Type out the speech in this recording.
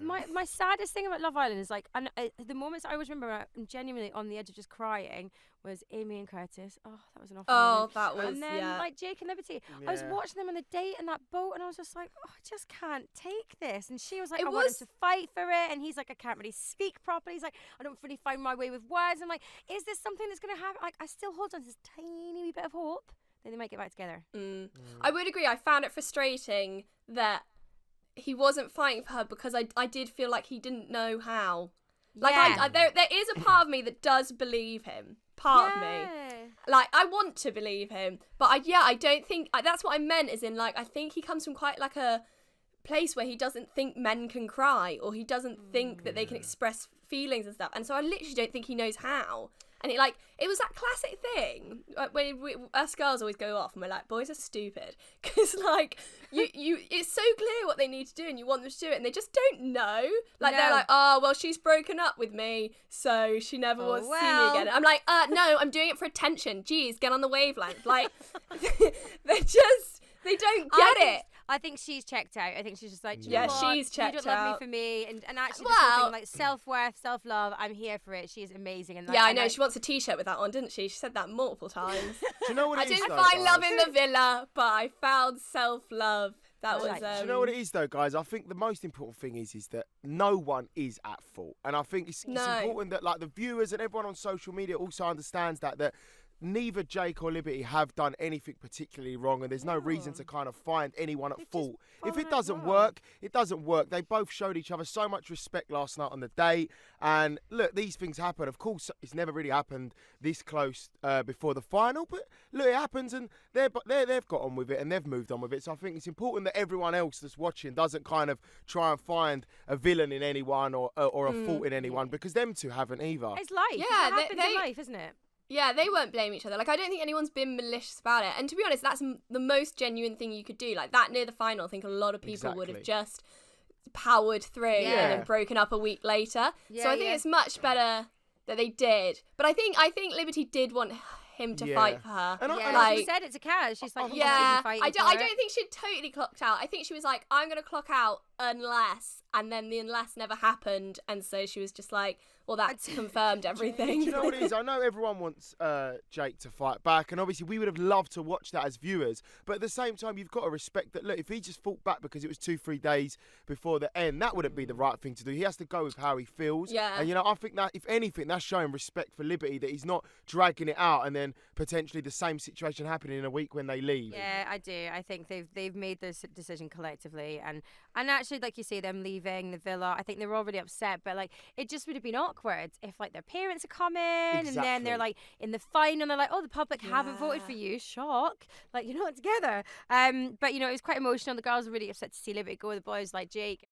my saddest thing about Love Island is like, and the moments I always remember I'm genuinely on the edge of just crying was Amy and Curtis. Oh, that was an awful moment. That was, and then like Jake and Liberty. I was watching them on the date in that boat, and I was just like, oh, I just can't take this. And she was like, I want him to fight for it, and he's like, I can't really speak properly. He's like, I don't really find my way with words. I'm like, is this something that's gonna happen? Like, I still hold on to this tiny wee bit of hope that they might get back together. I would agree. I found it frustrating that he wasn't fighting for her because I did feel like he didn't know how. Like, there is a part of me that does believe him. Part of me. Like, I want to believe him. But I don't think... that's what I meant, as in, like, I think he comes from quite, like, a place where he doesn't think men can cry, or he doesn't think that they can express feelings and stuff. And so I literally don't think he knows how. And it was that classic thing when us girls always go off and we're like, boys are stupid, because like you it's so clear what they need to do and you want them to do it and they just don't know. Like they're like, oh well, she's broken up with me, so she never wants to see me again. I'm like, no, I'm doing it for attention. Jeez, get on the wavelength. Like they don't get it. I think she's checked out. I think she's just like, she's checked out. You don't love me for me, and actually, this whole thing, like self-worth, self-love. I'm here for it. She's amazing. And I know she wants a T-shirt with that on, didn't she? She said that multiple times. Do you know what it is? I didn't find love in the villa, but I found self-love. That was. Do you know what it is, though, guys? I think the most important thing is that no one is at fault, and I think it's important that like the viewers and everyone on social media also understands that neither Jake or Liberty have done anything particularly wrong, and there's no reason to kind of find anyone at fault. If it doesn't work, it doesn't work. They both showed each other so much respect last night on the date, and look, these things happen. Of course, it's never really happened this close before the final, but look, it happens, and they've got on with it, and they've moved on with it. So I think it's important that everyone else that's watching doesn't kind of try and find a villain in anyone or a fault in anyone, because them two haven't either. It's life. Yeah, it happens in life, isn't it? Yeah, they won't blame each other. Like, I don't think anyone's been malicious about it. And to be honest, that's the most genuine thing you could do. Like, that near the final, I think a lot of people would have just powered through and then broken up a week later. So I think it's much better that they did. But I think Liberty did want him to fight for her. She said it to Kaz. She's like, I don't think she'd totally clocked out. I think she was like, I'm going to clock out unless, and then the unless never happened. And so she was just like, well, that's confirmed everything. Do you know what it is? I know everyone wants Jake to fight back, and obviously we would have loved to watch that as viewers, but at the same time, you've got to respect that, look, if he just fought back because it was 2-3 days before the end, that wouldn't be the right thing to do. He has to go with how he feels. Yeah. And, I think that, if anything, that's showing respect for Liberty, that he's not dragging it out and then potentially the same situation happening in a week when they leave. Yeah, I do. I think they've made this decision collectively, and actually, like you say, them leaving the villa, I think they were already upset, but like it just would have been awkward if like their parents are coming and then they're like in the final and they're like, oh, the public haven't voted for you, shock, like you're not together. But it was quite emotional. The girls were really upset to see Liberty go with the boys like Jake.